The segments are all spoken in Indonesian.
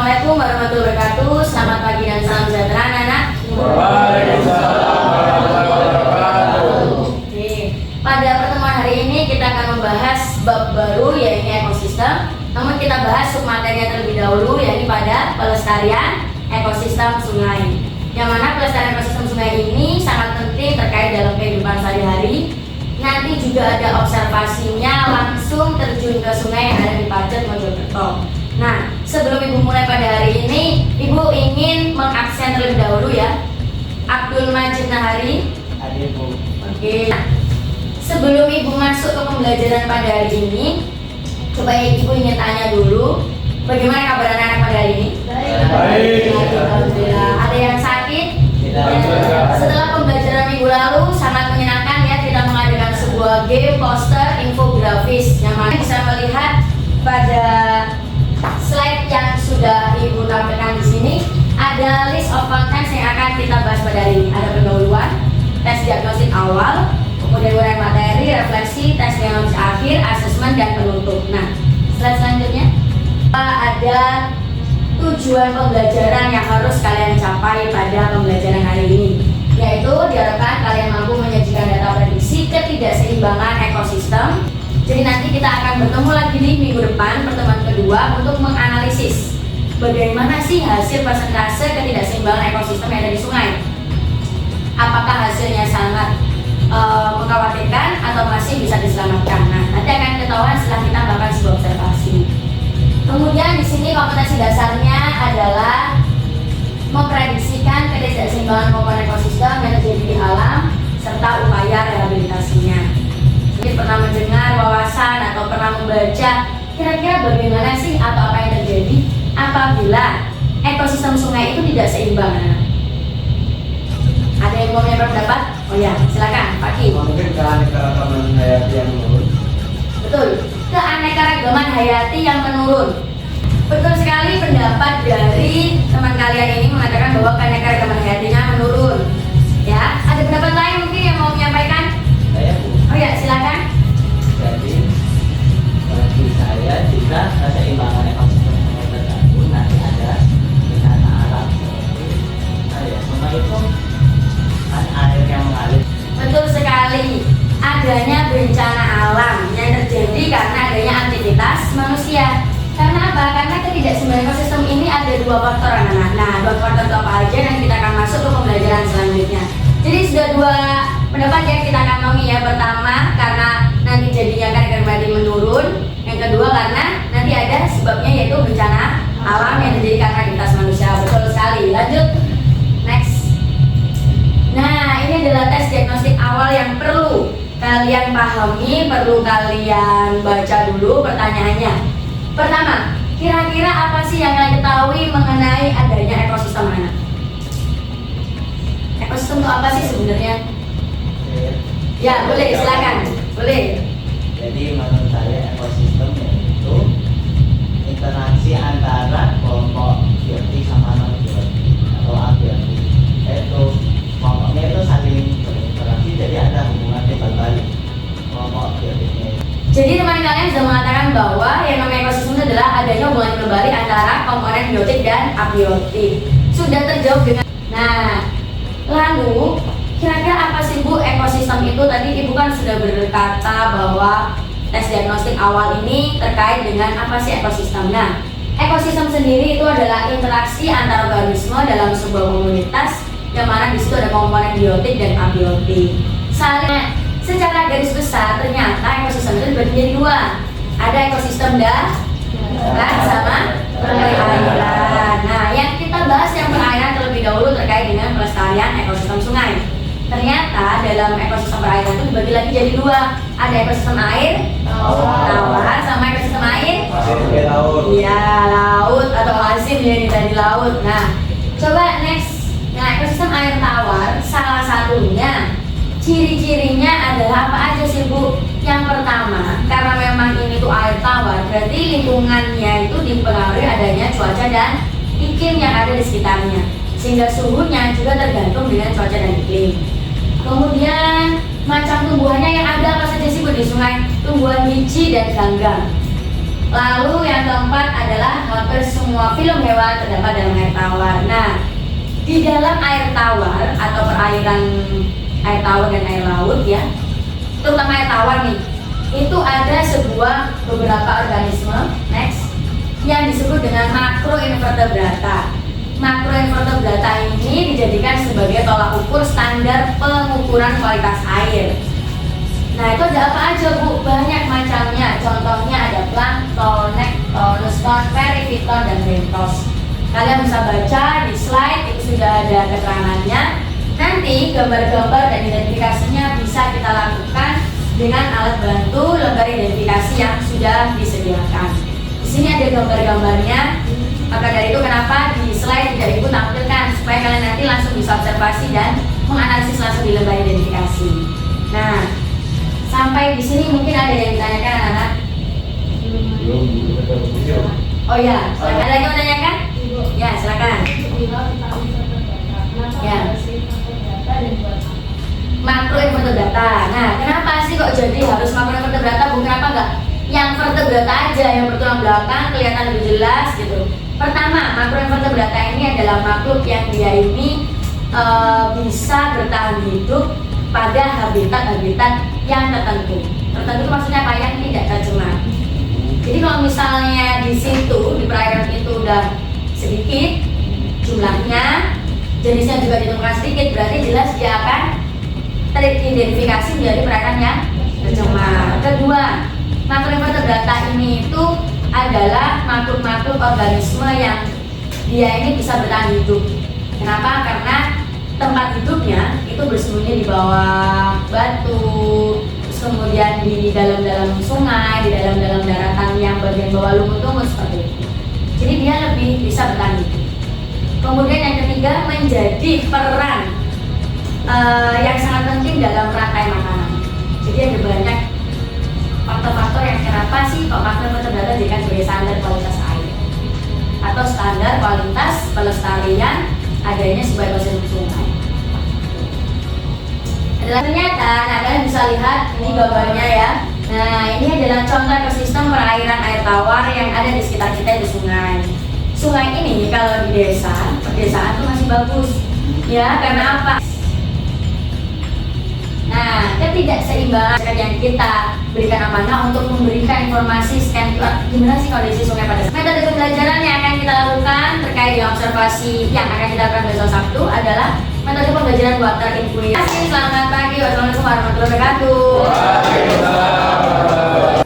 Assalamualaikum warahmatullahi wabarakatuh. Selamat pagi dan salam sejahtera anak-anak. Waalaikumsalam warahmatullahi wabarakatuh. Oke, pada pertemuan hari ini kita akan membahas bab baru yaitu ekosistem. Namun kita bahas submaterinya terlebih dahulu yaitu pada pelestarian ekosistem sungai. Yang mana pelestarian ekosistem sungai ini sangat penting terkait dalam kehidupan sehari-hari. Nanti juga ada observasinya langsung terjun ke sungai yang ada di Pacet Mojokerto. Nah, sebelum Ibu mulai pada hari ini, Ibu ingin mengaksen terlebih dahulu ya. Abdul Majid Nahari. Hadir, Bu. Oke. Sebelum Ibu masuk ke pembelajaran pada hari ini, coba Ibu ingin tanya dulu, bagaimana kabar anak-anak pada hari ini? Baik. Alhamdulillah. Ada yang sakit? Tidak. Setelah pembelajaran minggu lalu sangat menyenangkan ya, kita mengadakan sebuah game poster infografis yang mana bisa melihat pada slide yang sudah Ibu tampilkan di sini ada list of contents yang akan kita bahas pada hari ini. Ada pendahuluan, tes diagnostik awal, kemudian uraian materi, refleksi, tes diagnostik akhir, asesmen dan penutup. Nah, slide selanjutnya ada tujuan pembelajaran yang harus kalian capai pada pembelajaran hari ini, yaitu diharapkan kalian mampu menyajikan data prediksi ketidakseimbangan ekosistem. Jadi nanti kita akan bertemu lagi di minggu depan, pertemuan kedua, untuk menganalisis bagaimana sih hasil persentase ketidakseimbangan ekosistem yang ada di sungai. Apakah hasilnya sangat mengkhawatirkan atau masih bisa diselamatkan? Nah, nanti akan ketahuan setelah kita melakukan sebuah observasi. Kemudian di sini kompetensi dasarnya adalah memprediksikan ketidakseimbangan komponen ekosistem yang terjadi di alam serta upaya rehabilitasinya. Jadi pernah mendengar wawasan atau pernah membaca kira-kira bagaimana sih atau apa yang terjadi apabila ekosistem sungai itu tidak seimbang? Ada yang mau pendapat? Oh ya, silakan Pak Ki. Mungkin keanekaragaman hayati yang menurun. Betul, keanekaragaman hayati yang menurun. Betul sekali, pendapat dari teman kalian ini mengatakan bahwa keanekaragaman hayatinya menurun. Ya, ada pendapat lain mungkin yang mau menyampaikan? Saya, Bu. Oh ya, silakan. Jadi bagi saya jika keseimbangan ekosistem sungai terganggu, nanti ada bencana alam. Sungai itu kan air yang mengalir. Betul sekali, adanya bencana alam yang terjadi karena adanya aktivitas manusia. Karena apa? Karena ketidakseimbangan ekosistem ini ada dua faktor anak-anak. Nah, dua faktor itu apa aja dan kita akan masuk ke pembelajaran selanjutnya. Jadi sudah dua pendapat yang kita kantongi ya. Pertama, karena nanti jadinya kan kembali menurun. Yang kedua, karena nanti ada sebabnya yaitu bencana alam yang terjadi karena aktivitas manusia. Betul sekali. Lanjut, next. Nah, ini adalah tes diagnostik awal yang perlu kalian pahami, perlu kalian baca dulu pertanyaannya. Pertama, kira-kira apa sih yang kalian ketahui mengenai adanya ekosistem anak? Ekosistem itu apa sih sebenarnya? Ya, boleh, silakan. Boleh. Jadi menurut saya ekosistem itu interaksi antara kelompok biotik sama non biotik atau abiotik. Itu kelompoknya itu saling berinteraksi, jadi ada hubungan timbal balik kelompok biotiknya. Jadi teman kalian sudah mengatakan bahwa yang namanya ekosistem itu adalah adanya hubungan terbalik antara komponen biotik dan abiotik. Sudah terjawab dengan. Nah, lalu kira-kira apa sih Bu ekosistem itu? Tadi Ibu kan sudah berkata bahwa tes diagnostik awal ini terkait dengan apa sih ekosistem. Nah, ekosistem sendiri itu adalah interaksi antara organisme dalam sebuah komunitas yang mana di situ ada komponen biotik dan abiotik. Saling. Secara garis besar ternyata ekosistem itu dibagi menjadi dua. Ada ekosistem darat sama perairan. Nah, yang kita bahas yang perairan terlebih dahulu terkait dengan pelestarian ekosistem sungai. Ternyata dalam ekosistem perairan itu dibagi lagi jadi dua. Ada ekosistem air tawar sama ekosistem air Laut. iya, laut atau asin ya di laut. Nah, coba next. Nah, ekosistem air tawar salah satunya ciri-cirinya adalah apa aja sih Bu? Yang pertama, karena memang ini tuh air tawar, berarti lingkungannya itu dipengaruhi adanya cuaca dan iklim yang ada di sekitarnya, sehingga suhunya juga tergantung dengan cuaca dan iklim. Kemudian macam tumbuhannya yang ada apa saja sih Bu di sungai? Tumbuhan biji dan ganggang. Lalu yang keempat adalah hampir semua semua film hewan terdapat dalam air tawar. Nah, di dalam air tawar atau perairan air tawar dan air laut ya, terutama air tawar nih, itu ada beberapa organisme next yang disebut dengan makroinvertebrata. Makroinvertebrata ini dijadikan sebagai tolak ukur standar pengukuran kualitas air. Nah, itu ada apa aja Bu? Banyak macamnya. Contohnya ada plankton, nekton, neuston, perifiton, dan bentos. Kalian bisa baca di slide, itu sudah ada keterangannya. Nanti gambar-gambar dan identifikasinya bisa kita lakukan dengan alat bantu lembar identifikasi yang sudah disediakan. Di sini ada gambar-gambarnya. Maka dari itu kenapa di slide tidak Ibu tampilkan, supaya kalian nanti langsung bisa observasi dan menganalisis langsung di lembar identifikasi. Nah, sampai di sini mungkin ada yang ditanyakan anak-anak? Oh ya, silakan. Ada lagi mau tanyakan? Ya, silakan. Ya. Makroinvertebrata. Nah, kenapa sih kok jadi harus makroinvertebrata? Bukan kenapa enggak yang vertebrata aja yang bertulang belakang kelihatan lebih jelas gitu. Pertama, makroinvertebrata ini adalah makhluk yang dia ini bisa bertahan hidup pada habitat-habitat yang tertentu. Tertentu itu maksudnya apa? Yang tidak tercemar. Jadi kalau misalnya di situ di perairan itu udah sedikit jumlahnya, jenisnya juga ditemukan sedikit, berarti jelas dia akan teridentifikasi menjadi perairan yang tercemar. Kedua, makroinvertebrata ini itu adalah makhluk-makhluk organisme yang dia ini bisa bertahan hidup. Kenapa? Karena tempat hidupnya itu bersembunyi di bawah batu, terus kemudian di dalam-dalam sungai, di dalam-dalam daratan yang bagian bawah lumut-lumut seperti itu. Jadi dia lebih bisa bertahan hidup. Kemudian yang ketiga, menjadi peran yang sangat penting dalam rantai makanan. Jadi ada banyak faktor-faktor yang kenapa sih kok makroinvertebrata dijadikan sebagai standar kualitas air atau standar kualitas pelestarian adanya sebuah ekosistem sungai. Adalah ternyata, nah kalian bisa lihat ini gambarnya ya. Nah, ini adalah contoh ekosistem perairan air tawar yang ada di sekitar kita di sungai. Sungai ini kalau di pedesaan tuh masih bagus. Ya, karena apa? Nah, ketidakseimbangan yang kita berikan amanah untuk memberikan informasi scan QR gimana sih kondisi sungai pada saat. Metode pembelajaran yang akan kita lakukan terkait dengan observasi yang akan kita lakukan besok Sabtu adalah metode pembelajaran water inquiry. Terima kasih, selamat pagi, wassalamualaikum warahmatullahi wabarakatuh. Waalaikumsalam.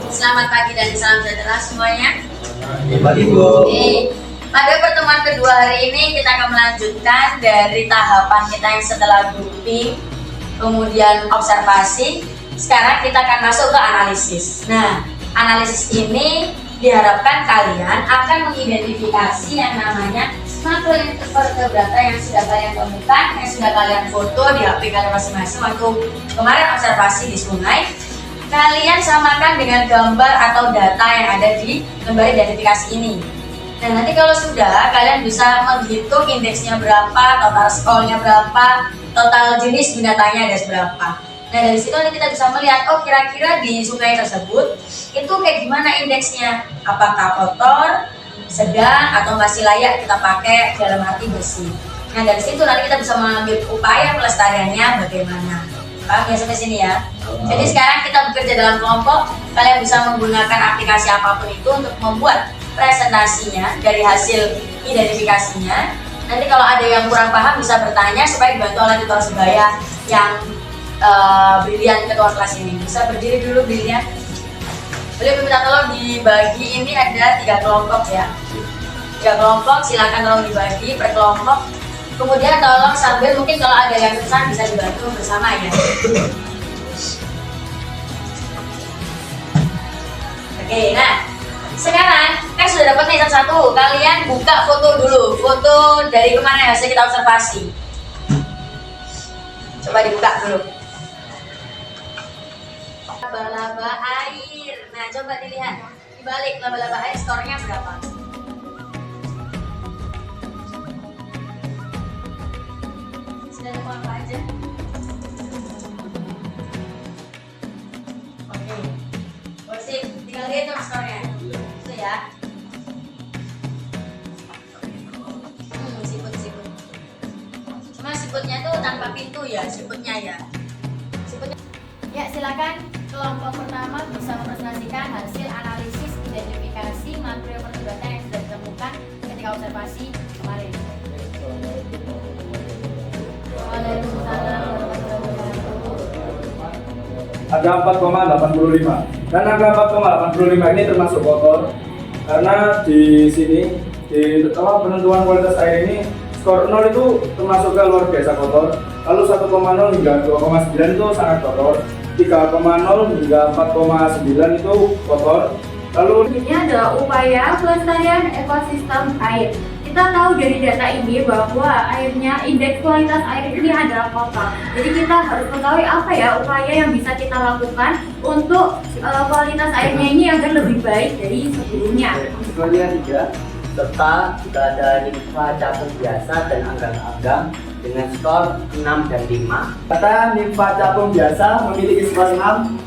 Selamat pagi dan salam sejahtera semuanya. Pagi Bu. Oke, pada pertemuan kedua hari ini kita akan melanjutkan dari tahapan kita yang setelah grouping, kemudian observasi. Sekarang kita akan masuk ke analisis. Nah, analisis ini diharapkan kalian akan mengidentifikasi yang namanya makroinvertebrata yang sudah kalian temukan, yang sudah kalian foto di HP kalian masing-masing waktu kemarin observasi di sungai. Kalian samakan dengan gambar atau data yang ada di lembar identifikasi ini. Nah, nanti kalau sudah, kalian bisa menghitung indeksnya berapa, total skornya berapa, total jenis binatangnya ada seberapa. Nah, dari situ nanti kita bisa melihat, oh kira-kira di sungai tersebut itu kayak gimana indeksnya, apakah kotor, sedang, atau masih layak kita pakai dalam arti bersih. Nah, dari situ nanti kita bisa mengambil upaya pelestariannya bagaimana. Paham ya sampai sini ya? Jadi sekarang kita bekerja dalam kelompok, kalian bisa menggunakan aplikasi apapun itu untuk membuat presentasinya dari hasil identifikasinya. Nanti kalau ada yang kurang paham bisa bertanya supaya dibantu oleh tutor sebaya yang brilian ketua kelas ini. Bisa berdiri dulu brilian. Boleh minta tolong dibagi, ini ada 3 kelompok ya. 3 kelompok, silakan tolong dibagi per kelompok. Kemudian tolong sambil mungkin kalau ada yang pesan bisa dibantu bersama ya. Oke, nah sekarang kan sudah dapat nih satu-satu. Kalian buka foto dulu, foto dari kemarin hasil kita observasi. Coba dibuka dulu. Laba-laba air. Nah, coba dilihat. Dibalik laba-laba air skornya berapa? Sudah tahu apa aja? Oke. Sip, tinggal dihitung skornya. Itu ya. Siput. Cuma siputnya tuh tanpa pintu ya, siputnya ya. Ya, silakan kelompok pertama bisa mempresentasikan hasil analisis identifikasi makroinvertebrata yang sudah ditemukan ketika observasi kemarin. Waalaikumsalam warahmatullahi wabarakatuh. Ada 4,85 dan angka 4,85 ini termasuk kotor karena di sini di penentuan kualitas air ini skor 0 itu termasuk luar biasa kotor, lalu 1,0 hingga 2,9 itu sangat kotor, 3,0 hingga 4,9 itu kotor. Lalu ini adalah upaya pelestarian ekosistem air. Kita tahu dari data ini bahwa airnya, indeks kualitas air ini adalah kotor. Jadi kita harus mengetahui apa ya upaya yang bisa kita lakukan untuk kualitas airnya ini agar lebih baik dari sebelumnya. Skornya 3, serta juga ada nimfa capung biasa dan anggang-anggang dengan skor 6 dan 5. kata nimfa capung biasa memiliki skor 6,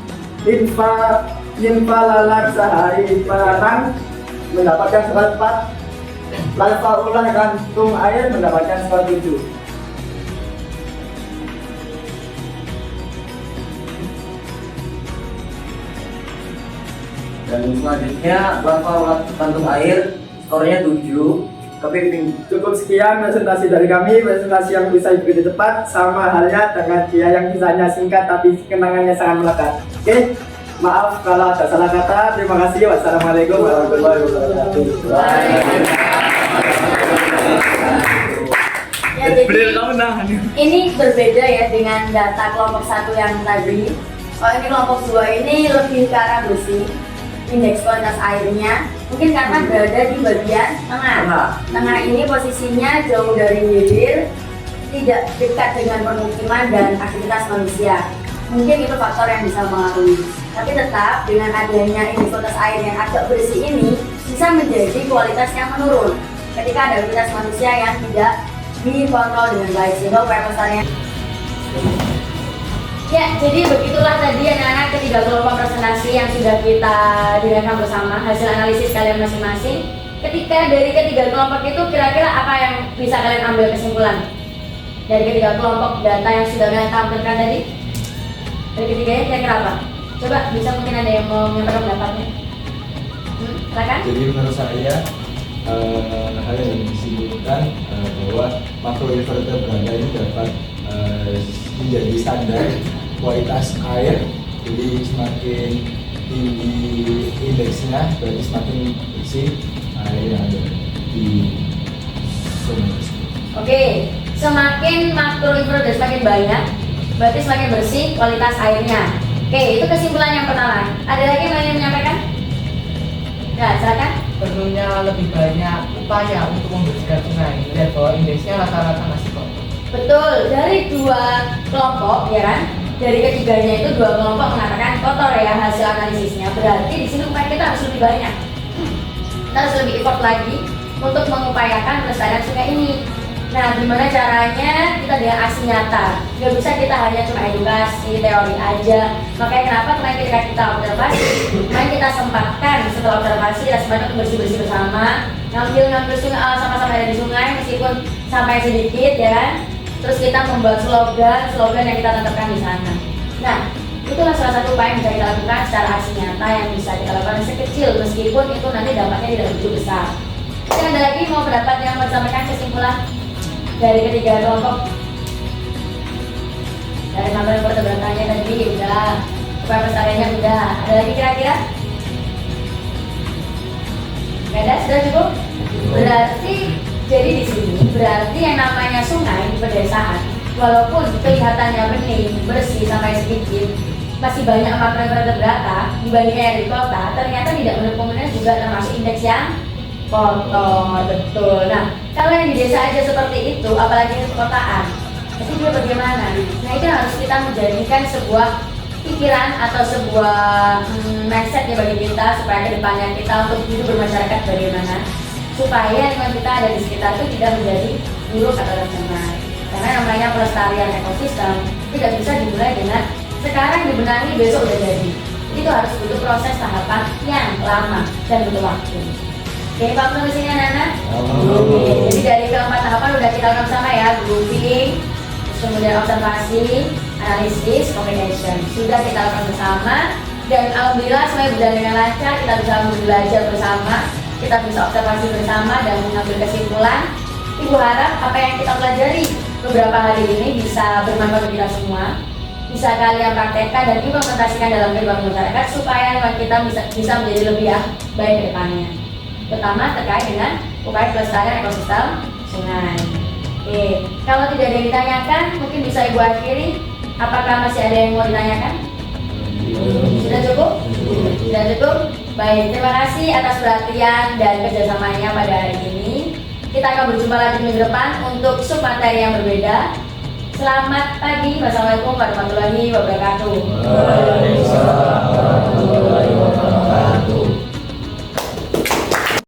nimfa lalat sehari penatang mendapatkan skor 4, larva ular kantung air mendapatkan skor 7. Dan selanjutnya larva ular kantung air skornya 7. Kepiting. Cukup sekian presentasi dari kami, presentasi yang bisa begitu cepat sama halnya dengan dia yang kisahnya singkat tapi kenangannya sangat melekat. Oke, maaf kalau ada salah kata. Terima kasih. Wassalamualaikum warahmatullahi wabarakatuh. Ya, jadi ini berbeda ya dengan data kelompok 1 yang tadi. Kalau ini kelompok 2 ini lebih ke arah bersih, indeks kualitas airnya mungkin karena berada di bagian tengah. Tengah ini posisinya jauh dari hilir, tidak dekat dengan permukiman dan aktivitas manusia. Mungkin itu faktor yang bisa mengaruhi. Tapi tetap dengan adanya indeks kualitas air yang agak bersih ini bisa menjadi kualitas yang menurun ketika ada aktivitas manusia yang tidak dikontrol dengan baik, sehingga upaya pelestarian. Ya, jadi begitulah tadi anak-anak ketiga kelompok presentasi yang sudah kita dengarkan bersama hasil analisis kalian masing-masing. Ketika dari ketiga kelompok itu kira-kira apa yang bisa kalian ambil kesimpulan dari ketiga kelompok data yang sudah kalian tampilkan tadi? Dari ketiganya kira-kira apa? Coba bisa mungkin ada yang mau menyampaikan pendapatnya. Silakan. Jadi menurut saya hal yang disimpulkan bahwa makroinvertebrata ini dapat menjadi standar kualitas air Jadi semakin tinggi indeksnya berarti semakin bersih air yang ada di sungai tersebut. Oke, semakin makroinfrastruktur semakin banyak, berarti semakin bersih kualitas airnya. Oke, itu kesimpulan yang pertama. Ada lagi yang ingin menyampaikan? Ya, silakan. Perlunya lebih banyak upaya untuk membersihkan sungai. Lihat bahwa indeksnya rata-rata masih kotor. Betul, dari dua kelompok, ya kan? Dari ketiganya itu dua kelompok mengatakan kotor ya hasil analisisnya. Berarti di sini upaya kita harus lebih banyak. Kita harus lebih effort lagi untuk mengupayakan pelestarian sungai ini. Nah, gimana caranya? Kita dengan aksi nyata. Gak bisa kita hanya cuma edukasi, teori aja. Makanya kenapa kemarin ketika kita observasi, kemarin kita sempatkan setelah observasi, kita sempatkan untuk bersih-bersih bersama, ngambil sungai, sama-sama ada di sungai, meskipun sampai sedikit, ya kan? Terus kita membuat slogan yang kita tetapkan di sana. Nah, itulah salah satu upaya yang bisa kita lakukan secara aksi nyata yang bisa kita lakukan sekecil, meskipun itu nanti dampaknya tidak begitu besar. Dan ada lagi mau pendapat yang mau disampaikan kesimpulan dari ketiga kelompok? Dari materi perdebatannya tadi udah, upaya pelestariannya udah. Ada lagi kira-kira? Gak ada, sudah cukup? Berarti jadi di sini berarti yang namanya sungai di pedesaan, walaupun kelihatannya bening, bersih sampai sedikit, masih banyak makroinfrastruktur data dibandingkan yang di kota, ternyata tidak menemukan juga termasuk indeks yang kotor. Betul. Nah, kalau yang di desa aja seperti itu, apalagi di perkotaan, itu dia bagaimana? Nah, itu harus kita menjadikan sebuah pikiran atau sebuah mindset ya bagi kita supaya kedepannya kita untuk hidup bermasyarakat bagaimana supaya lingkungan kita ada di sekitar itu tidak menjadi buruk atau tercemar. Karena namanya pelestarian ekosistem tidak bisa dimulai dengan sekarang dibenahi besok udah jadi. Itu harus butuh proses tahapan yang lama dan butuh waktu. Oke, Pak Pernah sini anak-anak? Jadi dari keempat tahapan udah kita lakukan sama ya, grouping, kemudian observasi, analisis, communication. Sudah kita lakukan bersama dan alhamdulillah semuanya berjalan dengan lancar. Kita bisa belajar bersama, kita bisa observasi bersama dan mengambil kesimpulan. Ibu harap apa yang kita pelajari beberapa hari ini bisa bermanfaat bagi kita semua, bisa kalian praktekkan dan implementasikan dalam kehidupan masyarakat supaya lingkungan kita bisa menjadi lebih baik ke depannya. Pertama terkait dengan upaya pelestarian ekosistem sungai. Oke, kalau tidak ada yang ditanyakan, mungkin bisa ibu akhiri. Apakah masih ada yang mau ditanyakan? Sudah cukup? Sudah cukup? Baik, terima kasih atas perhatian dan kerjasamanya pada hari ini. Kita akan berjumpa lagi minggu depan untuk submateri yang berbeda. Selamat pagi, wassalamualaikum warahmatullahi wabarakatuh.